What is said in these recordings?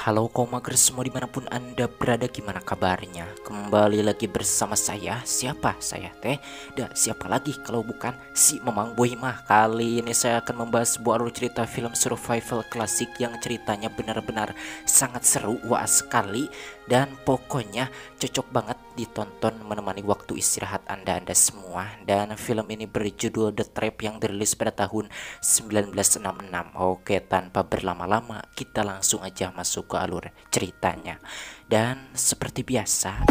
Halo komagers semua dimanapun anda berada, gimana kabarnya? Kembali lagi bersama saya. Siapa saya teh? Dan siapa lagi kalau bukan si Memang Boy mah. Kali ini saya akan membahas sebuah alur cerita film survival klasik yang ceritanya benar-benar sangat seru, wah sekali. Dan pokoknya cocok banget ditonton menemani waktu istirahat anda semua. Dan film ini berjudul The Trap yang dirilis pada tahun 1966. Oke, tanpa berlama-lama kita langsung aja masuk ke alur ceritanya. Dan seperti biasa,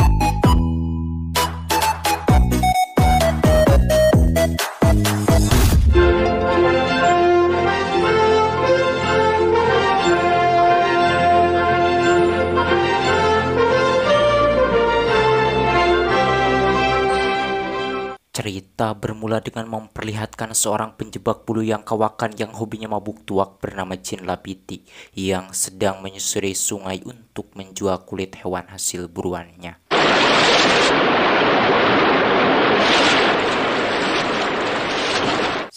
cerita bermula dengan memperlihatkan seorang penjebak bulu yang kawakan yang hobinya mabuk tuak bernama Jin Labiti yang sedang menyusuri sungai untuk menjual kulit hewan hasil buruannya.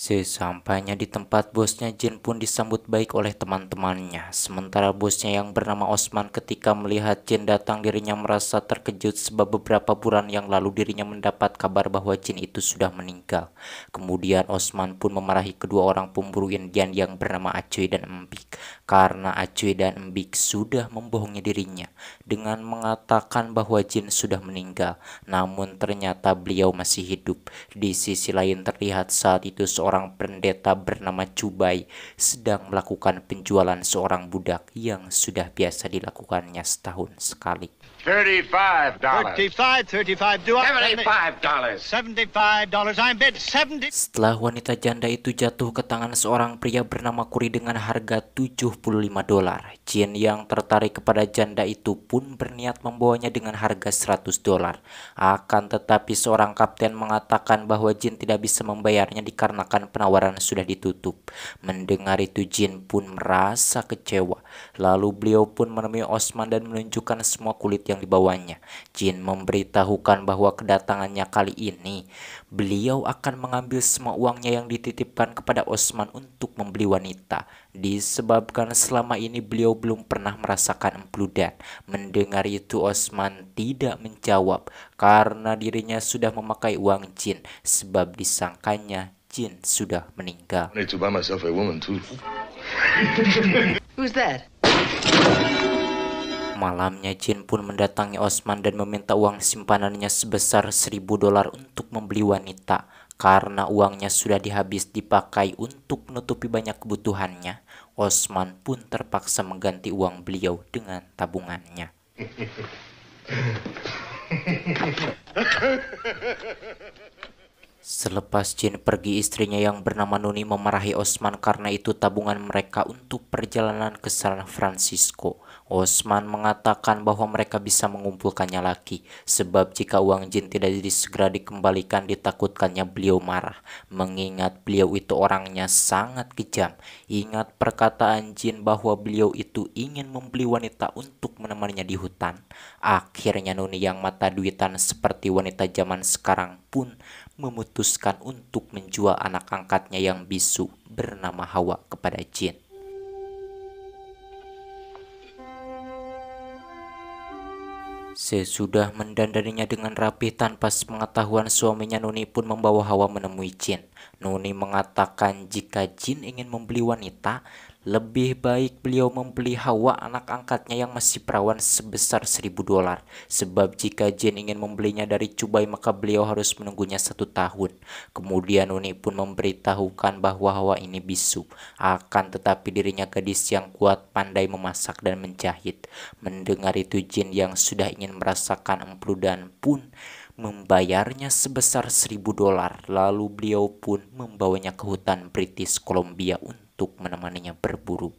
Sesampainya di tempat bosnya, Jin pun disambut baik oleh teman-temannya. Sementara bosnya yang bernama Osman ketika melihat Jin datang, dirinya merasa terkejut sebab beberapa bulan yang lalu dirinya mendapat kabar bahwa Jin itu sudah meninggal. Kemudian Osman pun memarahi kedua orang pemburu Indian yang bernama Acoy dan Embik karena Acoy dan Embik sudah membohongi dirinya dengan mengatakan bahwa Jin sudah meninggal, namun ternyata beliau masih hidup. Di sisi lain terlihat saat itu seorang pendeta bernama Cubai sedang melakukan penjualan seorang budak yang sudah biasa dilakukannya setahun sekali. $35. $35. $75. I'm bid 70. Setelah wanita janda itu jatuh ke tangan seorang pria bernama Kuri dengan harga $75, Jin yang tertarik kepada janda itu pun berniat membawanya dengan harga $100. Akan tetapi seorang kapten mengatakan bahwa Jin tidak bisa membayarnya dikarenakan penawaran sudah ditutup. Mendengar itu Jin pun merasa kecewa. Lalu beliau pun menemui Osman dan menunjukkan semua kulit yang dibawanya. Jin memberitahukan bahwa kedatangannya kali ini beliau akan mengambil semua uangnya yang dititipkan kepada Osman untuk membeli wanita, disebabkan selama ini beliau belum pernah merasakan empludan. Mendengar itu Osman tidak menjawab karena dirinya sudah memakai uang Jin sebab disangkanya Jin sudah meninggal. I need to buy myself a woman too. Who's that? Malamnya Jin pun mendatangi Osman dan meminta uang simpanannya sebesar $1000 untuk membeli wanita. Karena uangnya sudah habis dipakai untuk menutupi banyak kebutuhannya, Osman pun terpaksa mengganti uang beliau dengan tabungannya. Selepas Jin pergi, istrinya yang bernama Nuni memarahi Osman karena itu tabungan mereka untuk perjalanan ke San Francisco. Osman mengatakan bahwa mereka bisa mengumpulkannya lagi, sebab jika uang Jin tidak segera dikembalikan ditakutkannya beliau marah, mengingat beliau itu orangnya sangat kejam. Ingat perkataan Jin bahwa beliau itu ingin membeli wanita untuk menemaninya di hutan. Akhirnya Nuni yang mata duitan seperti wanita zaman sekarang pun memutuskan untuk menjual anak angkatnya yang bisu bernama Hawa kepada Jin. Sesudah mendandaninya dengan rapi tanpa sepengetahuan suaminya, Nuni pun membawa Hawa menemui Jin. Nuni mengatakan jika Jin ingin membeli wanita, lebih baik beliau membeli Hawa anak angkatnya yang masih perawan sebesar $1000. Sebab jika Jin ingin membelinya dari Cubai maka beliau harus menunggunya 1 tahun. Kemudian Nuni pun memberitahukan bahwa Hawa ini bisu. Akan tetapi dirinya gadis yang kuat, pandai memasak dan menjahit. Mendengar itu Jin yang sudah ingin merasakan empludan pun membayarnya sebesar $1000. Lalu beliau pun membawanya ke hutan British Columbia untuk menemaninya berburu.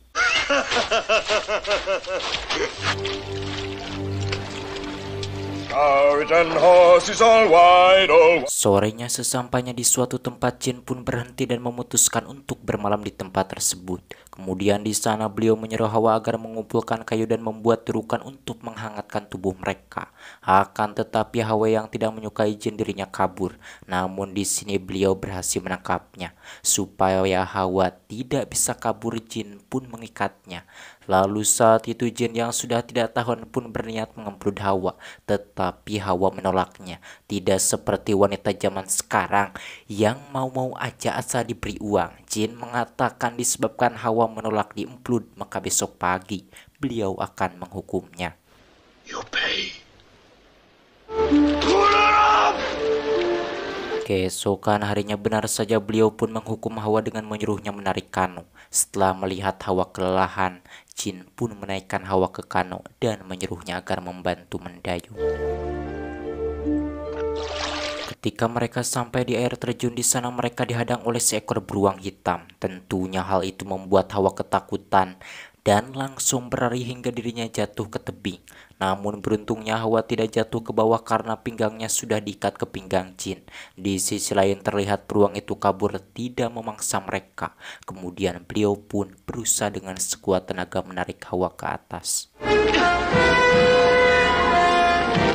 Sorenya sesampainya di suatu tempat, Jin pun berhenti dan memutuskan untuk bermalam di tempat tersebut. Kemudian di sana beliau menyuruh Hawa agar mengumpulkan kayu dan membuat turukan untuk menghangatkan tubuh mereka. Akan tetapi Hawa yang tidak menyukai jin dirinya kabur. Namun di sini beliau berhasil menangkapnya. Supaya Hawa tidak bisa kabur, jin pun mengikatnya. Lalu saat itu jin yang sudah tidak tahan pun berniat mengemplud Hawa, tetapi Hawa menolaknya. Tidak seperti wanita zaman sekarang yang mau-mau aja asal diberi uang. Jin mengatakan disebabkan Hawa menolak diemplud, maka besok pagi beliau akan menghukumnya. You pay. Keesokan harinya benar saja beliau pun menghukum Hawa dengan menyuruhnya menarik kano. Setelah melihat Hawa kelelahan, jin pun menaikkan Hawa ke kano dan menyuruhnya agar membantu mendayung. Ketika mereka sampai di air terjun, di sana mereka dihadang oleh seekor beruang hitam. Tentunya hal itu membuat Hawa ketakutan dan langsung berlari hingga dirinya jatuh ke tebing. Namun beruntungnya Hawa tidak jatuh ke bawah karena pinggangnya sudah diikat ke pinggang jin. Di sisi lain terlihat beruang itu kabur tidak memangsa mereka. Kemudian beliau pun berusaha dengan sekuat tenaga menarik Hawa ke atas.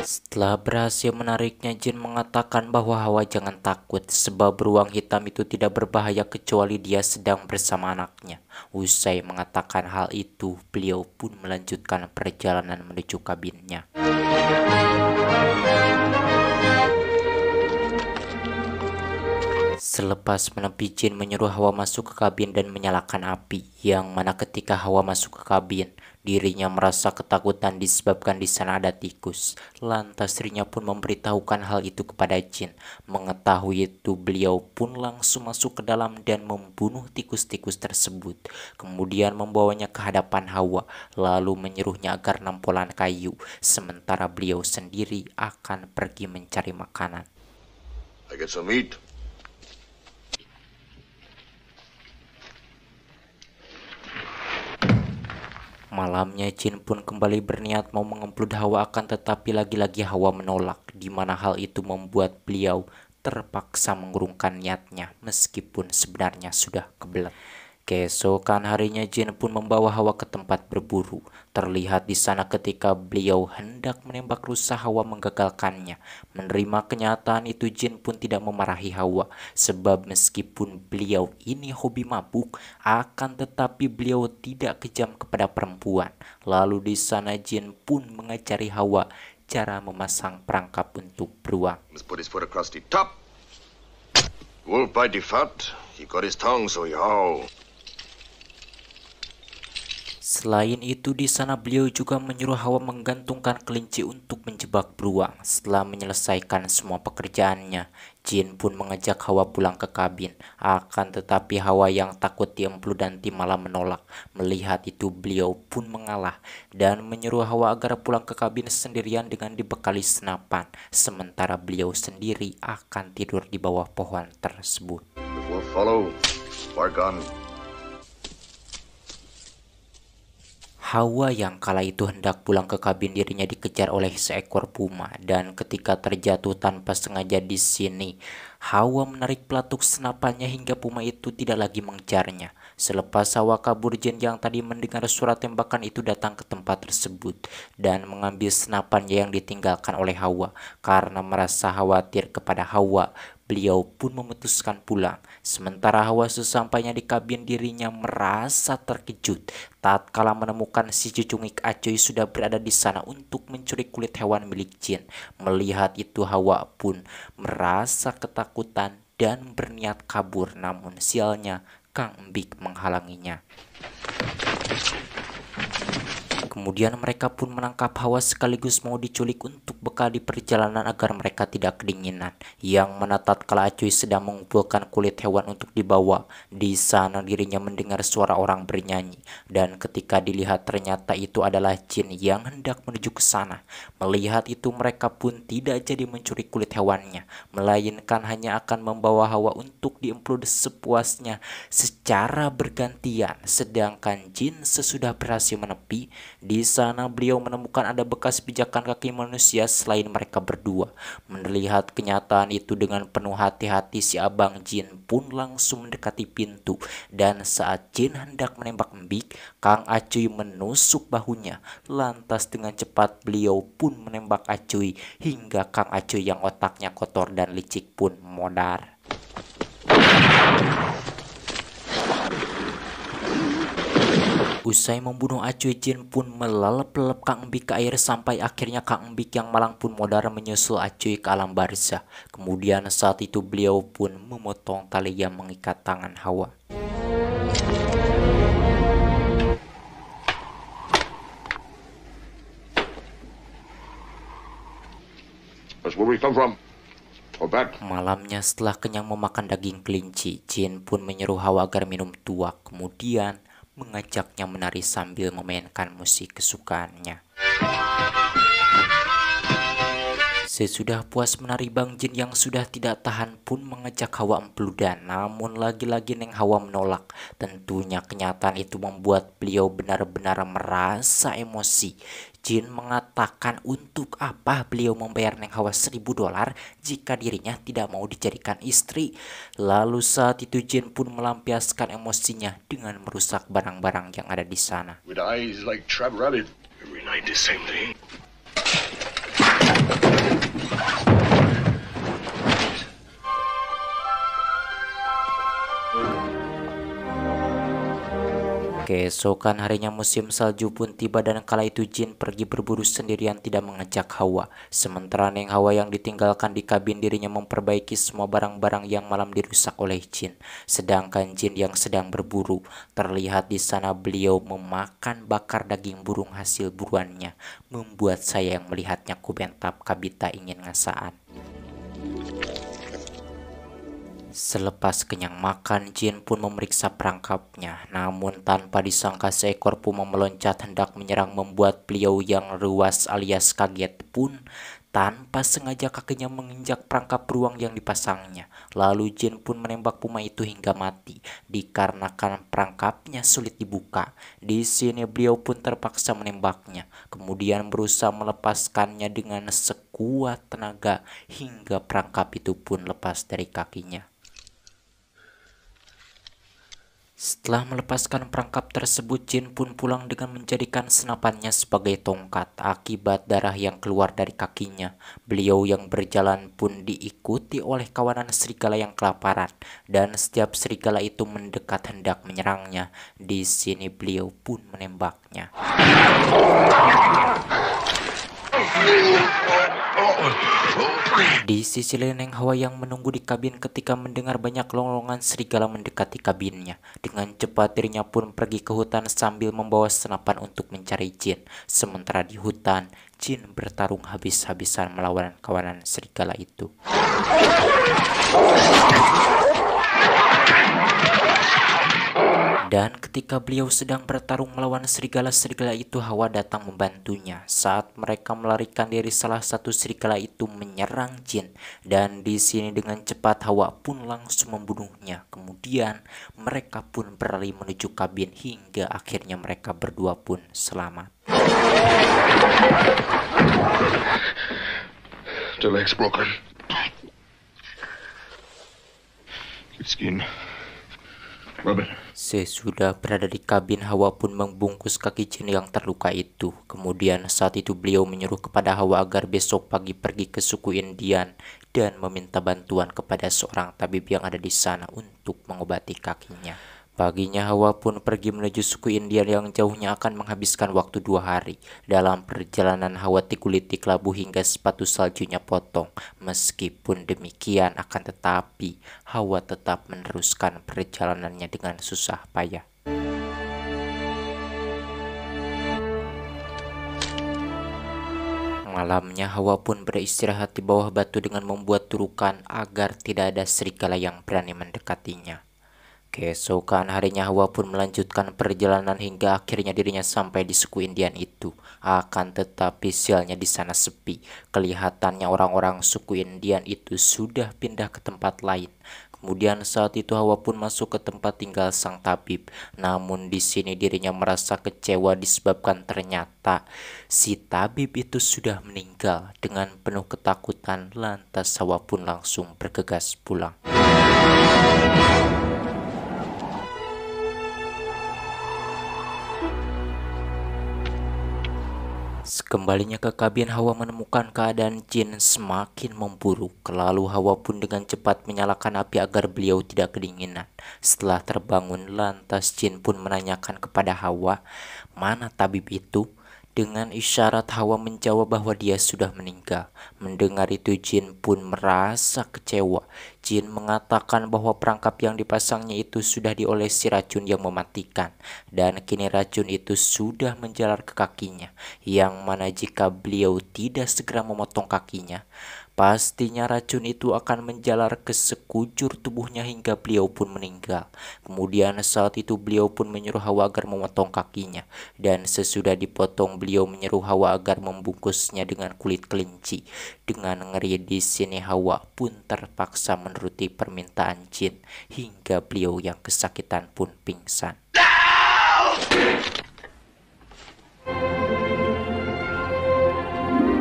Setelah berhasil menariknya, jin mengatakan bahwa Hawa jangan takut sebab beruang hitam itu tidak berbahaya kecuali dia sedang bersama anaknya. Usai mengatakan hal itu, beliau pun melanjutkan perjalanan menuju kabinnya. Selepas menepi, jin menyuruh Hawa masuk ke kabin dan menyalakan api, yang mana ketika Hawa masuk ke kabin, dirinya merasa ketakutan disebabkan di sana ada tikus. Lantas dirinya pun memberitahukan hal itu kepada jin. Mengetahui itu, beliau pun langsung masuk ke dalam dan membunuh tikus-tikus tersebut. Kemudian membawanya ke hadapan Hawa, lalu menyuruhnya agar nampolan kayu, sementara beliau sendiri akan pergi mencari makanan. I get some meat. Malamnya jin pun kembali berniat mau mengemplud Hawa, akan tetapi lagi-lagi Hawa menolak, di mana hal itu membuat beliau terpaksa mengurungkan niatnya meskipun sebenarnya sudah kebelet. Keesokan harinya jin pun membawa Hawa ke tempat berburu. Terlihat di sana ketika beliau hendak menembak rusa, Hawa menggagalkannya. Menerima kenyataan itu, jin pun tidak memarahi Hawa sebab meskipun beliau ini hobi mabuk, akan tetapi beliau tidak kejam kepada perempuan. Lalu di sana jin pun mengajari Hawa cara memasang perangkap untuk beruang. Must put his foot across the top. Wolf by default. He got his tongue, so he howl. Selain itu di sana beliau juga menyuruh Hawa menggantungkan kelinci untuk menjebak beruang. Setelah menyelesaikan semua pekerjaannya, jin pun mengajak Hawa pulang ke kabin. Akan tetapi Hawa yang takut diemplud nanti malah menolak. Melihat itu beliau pun mengalah dan menyuruh Hawa agar pulang ke kabin sendirian dengan dibekali senapan. Sementara beliau sendiri akan tidur di bawah pohon tersebut. The wolf follow. Bark on. Hawa yang kala itu hendak pulang ke kabin, dirinya dikejar oleh seekor puma, dan ketika terjatuh tanpa sengaja di sini, Hawa menarik pelatuk senapannya hingga puma itu tidak lagi mengejarnya. Selepas Hawa kabur, jin yang tadi mendengar suara tembakan itu datang ke tempat tersebut dan mengambil senapannya yang ditinggalkan oleh Hawa. Karena merasa khawatir kepada Hawa, beliau pun memutuskan pulang. Sementara Hawa sesampainya di kabin, dirinya merasa terkejut tatkala menemukan si cucungik Acoy sudah berada di sana untuk mencuri kulit hewan milik jin. Melihat itu Hawa pun merasa ketakutan dan berniat kabur, namun sialnya Kang Embik menghalanginya. Kemudian mereka pun menangkap Hawa sekaligus mau diculik untuk bekal di perjalanan agar mereka tidak kedinginan. Yang mana tatkala Acoy sedang mengumpulkan kulit hewan untuk dibawa, di sana dirinya mendengar suara orang bernyanyi, dan ketika dilihat ternyata itu adalah jin yang hendak menuju ke sana. Melihat itu mereka pun tidak jadi mencuri kulit hewannya, melainkan hanya akan membawa Hawa untuk diemplud sepuasnya secara bergantian. Sedangkan jin sesudah berhasil menepi, di Di sana beliau menemukan ada bekas pijakan kaki manusia selain mereka berdua. Melihat kenyataan itu dengan penuh hati-hati, si Abang Jin pun langsung mendekati pintu. Dan saat Jin hendak menembak Mbik, Kang Acuy menusuk bahunya. Lantas dengan cepat beliau pun menembak Acuy hingga Kang Acuy yang otaknya kotor dan licik pun modar. Usai membunuh Acuy, Jin pun melelep-lelep Kang Mbik ke air sampai akhirnya Kang Mbik yang malang pun modar menyusul Acuy ke alam barzah. Kemudian saat itu beliau pun memotong tali yang mengikat tangan Hawa. That's where we come from. Go back. Malamnya setelah kenyang memakan daging kelinci, Jin pun menyeru Hawa agar minum tuak. Kemudian mengajaknya menari sambil memainkan musik kesukaannya. Sesudah puas menari, Bang Jin yang sudah tidak tahan pun mengajak Hawa empludan. Namun lagi-lagi Neng Hawa menolak. Tentunya kenyataan itu membuat beliau benar-benar merasa emosi. Jin mengatakan untuk apa beliau membayar Neng Hawa $1000 jika dirinya tidak mau dijadikan istri. Lalu saat itu Jin pun melampiaskan emosinya dengan merusak barang-barang yang ada di sana. With eyes like trap rabbit. Every night the same thing. Keesokan harinya musim salju pun tiba dan kala itu Jin pergi berburu sendirian tidak mengajak Hawa. Sementara Neng Hawa yang ditinggalkan di kabin dirinya memperbaiki semua barang-barang yang malam dirusak oleh Jin. Sedangkan Jin yang sedang berburu, terlihat di sana beliau memakan bakar daging burung hasil buruannya. Membuat saya yang melihatnya kubentap kabita ingin ngasaan. Selepas kenyang makan, Jin pun memeriksa perangkapnya. Namun tanpa disangka seekor puma meloncat hendak menyerang membuat beliau yang ruas alias kaget pun tanpa sengaja kakinya menginjak perangkap beruang yang dipasangnya. Lalu Jin pun menembak puma itu hingga mati dikarenakan perangkapnya sulit dibuka. Di sini beliau pun terpaksa menembaknya, kemudian berusaha melepaskannya dengan sekuat tenaga hingga perangkap itu pun lepas dari kakinya. Setelah melepaskan perangkap tersebut, Jin pun pulang dengan menjadikan senapannya sebagai tongkat akibat darah yang keluar dari kakinya. Beliau yang berjalan pun diikuti oleh kawanan serigala yang kelaparan dan setiap serigala itu mendekat hendak menyerangnya. Di sini beliau pun menembaknya. Di sisi lain Neng Hawa yang menunggu di kabin ketika mendengar banyak lolongan serigala mendekati kabinnya. Dengan cepat dirinya pun pergi ke hutan sambil membawa senapan untuk mencari Jin. Sementara di hutan, Jin bertarung habis-habisan melawan kawanan serigala itu. Dan ketika beliau sedang bertarung melawan serigala-serigala itu, Hawa datang membantunya. Saat mereka melarikan diri, salah satu serigala itu menyerang Jin. Dan di sini dengan cepat Hawa pun langsung membunuhnya. Kemudian mereka pun berlari menuju kabin hingga akhirnya mereka berdua pun selamat. The leg's broken. Good skin. Rub it. Sesudah berada di kabin, Hawa pun membungkus kaki Jin yang terluka itu. Kemudian saat itu beliau menyuruh kepada Hawa agar besok pagi pergi ke suku Indian dan meminta bantuan kepada seorang tabib yang ada di sana untuk mengobati kakinya. Paginya Hawa pun pergi menuju suku Indian yang jauhnya akan menghabiskan waktu 2 hari. Dalam perjalanan Hawa tikuliti labu hingga sepatu saljunya potong. Meskipun demikian akan tetapi Hawa tetap meneruskan perjalanannya dengan susah payah. Malamnya Hawa pun beristirahat di bawah batu dengan membuat turukan agar tidak ada serigala yang berani mendekatinya. Keesokan harinya Hawa pun melanjutkan perjalanan hingga akhirnya dirinya sampai di suku Indian itu. Akan tetapi sialnya di sana sepi. Kelihatannya orang-orang suku Indian itu sudah pindah ke tempat lain. Kemudian saat itu Hawa pun masuk ke tempat tinggal sang tabib. Namun di sini dirinya merasa kecewa disebabkan ternyata si tabib itu sudah meninggal. Dengan penuh ketakutan, lantas Hawa pun langsung bergegas pulang. Kembalinya ke kabin, Hawa menemukan keadaan jin semakin memburuk. Lalu Hawa pun dengan cepat menyalakan api agar beliau tidak kedinginan. Setelah terbangun, lantas jin pun menanyakan kepada Hawa, mana tabib itu? Dengan isyarat Hawa menjawab bahwa dia sudah meninggal. Mendengar itu jin pun merasa kecewa. Jin mengatakan bahwa perangkap yang dipasangnya itu sudah diolesi racun yang mematikan. Dan kini racun itu sudah menjalar ke kakinya. Yang mana jika beliau tidak segera memotong kakinya, pastinya racun itu akan menjalar ke sekujur tubuhnya hingga beliau pun meninggal. Kemudian saat itu beliau pun menyuruh Hawa agar memotong kakinya. Dan sesudah dipotong beliau menyuruh Hawa agar membungkusnya dengan kulit kelinci. Dengan ngeri di sini Hawa pun terpaksa menuruti permintaan jin hingga beliau yang kesakitan pun pingsan.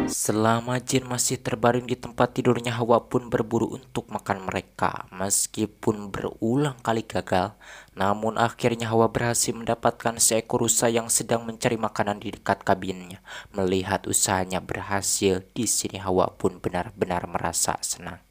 Selama jin masih terbaring di tempat tidurnya, Hawa pun berburu untuk makan mereka. Meskipun berulang kali gagal, namun akhirnya Hawa berhasil mendapatkan seekor rusa yang sedang mencari makanan di dekat kabinnya. Melihat usahanya berhasil, di sini Hawa pun benar-benar merasa senang.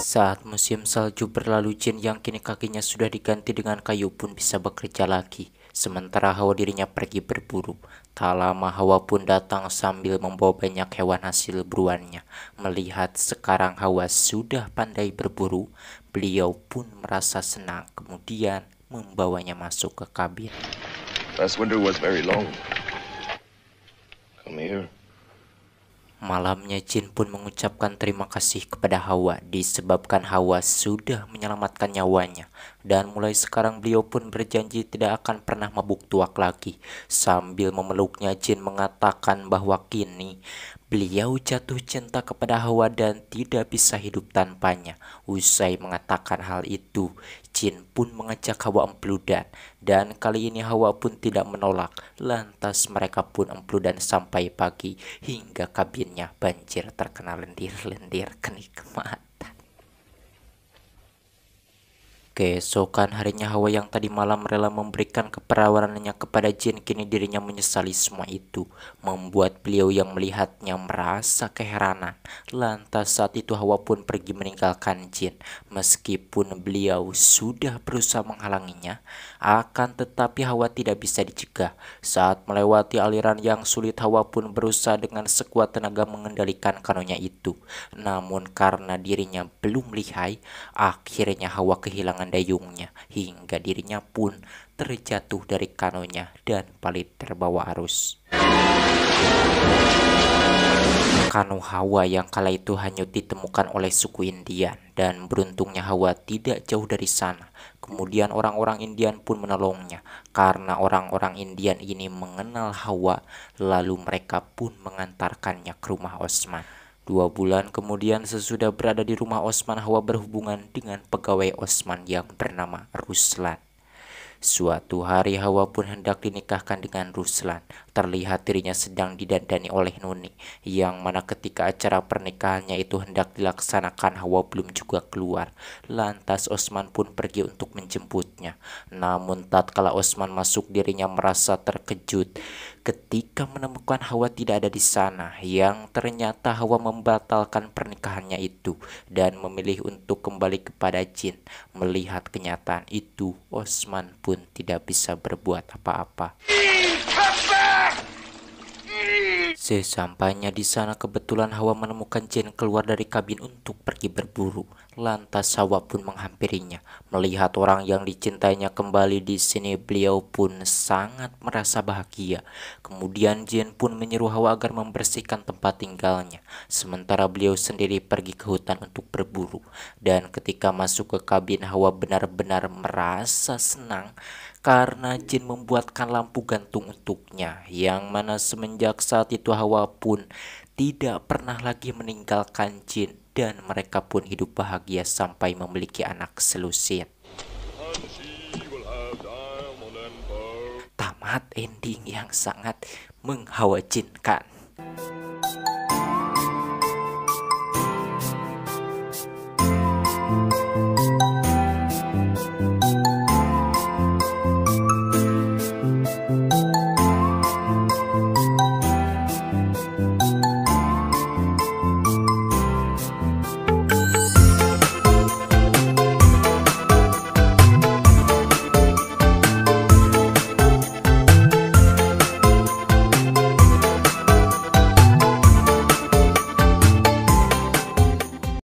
Saat musim salju berlalu, jin yang kini kakinya sudah diganti dengan kayu pun bisa bekerja lagi. Sementara Hawa dirinya pergi berburu. Tak lama Hawa pun datang sambil membawa banyak hewan hasil buruannya. Melihat sekarang Hawa sudah pandai berburu, beliau pun merasa senang. Kemudian membawanya masuk ke kabin. Last winter was very long. Come here. Malamnya jin pun mengucapkan terima kasih kepada Hawa disebabkan Hawa sudah menyelamatkan nyawanya. Dan mulai sekarang beliau pun berjanji tidak akan pernah mabuk tuak lagi. Sambil memeluknya, jin mengatakan bahwa kini beliau jatuh cinta kepada Hawa dan tidak bisa hidup tanpanya. Usai mengatakan hal itu, jin pun mengajak Hawa empludan. Dan kali ini Hawa pun tidak menolak. Lantas mereka pun empludan sampai pagi hingga kabinnya banjir terkena lendir-lendir kenikmatan. Keesokan harinya Hawa yang tadi malam rela memberikan keperawanannya kepada jin, kini dirinya menyesali semua itu, membuat beliau yang melihatnya merasa keheranan. Lantas saat itu Hawa pun pergi meninggalkan jin. Meskipun beliau sudah berusaha menghalanginya, akan tetapi Hawa tidak bisa dicegah. Saat melewati aliran yang sulit, Hawa pun berusaha dengan sekuat tenaga mengendalikan kanonya itu. Namun karena dirinya belum lihai, akhirnya Hawa kehilangan dayungnya hingga dirinya pun terjatuh dari kanonya dan palit terbawa arus. Kano Hawa yang kala itu hanyut ditemukan oleh suku Indian dan beruntungnya Hawa tidak jauh dari sana. Kemudian orang-orang Indian pun menolongnya karena orang-orang Indian ini mengenal Hawa, lalu mereka pun mengantarkannya ke rumah Osman. 2 bulan kemudian sesudah berada di rumah Osman, Hawa berhubungan dengan pegawai Osman yang bernama Ruslan. Suatu hari Hawa pun hendak dinikahkan dengan Ruslan. Terlihat dirinya sedang didandani oleh Nuni, yang mana ketika acara pernikahannya itu hendak dilaksanakan Hawa belum juga keluar. Lantas Osman pun pergi untuk menjemputnya. Namun tatkala Osman masuk, dirinya merasa terkejut ketika menemukan Hawa tidak ada di sana, yang ternyata Hawa membatalkan pernikahannya itu dan memilih untuk kembali kepada jin. Melihat kenyataan itu, Osman pun tidak bisa berbuat apa-apa. Sesampainya di sana, kebetulan Hawa menemukan jin keluar dari kabin untuk pergi berburu. Lantas Hawa pun menghampirinya. Melihat orang yang dicintainya kembali di sini, beliau pun sangat merasa bahagia. Kemudian jin pun menyuruh Hawa agar membersihkan tempat tinggalnya, sementara beliau sendiri pergi ke hutan untuk berburu. Dan ketika masuk ke kabin, Hawa benar-benar merasa senang karena Jin membuatkan lampu gantung untuknya, yang mana semenjak saat itu Hawa pun tidak pernah lagi meninggalkan Jin dan mereka pun hidup bahagia sampai memiliki anak selusin. Tamat ending yang sangat menghawacinkan.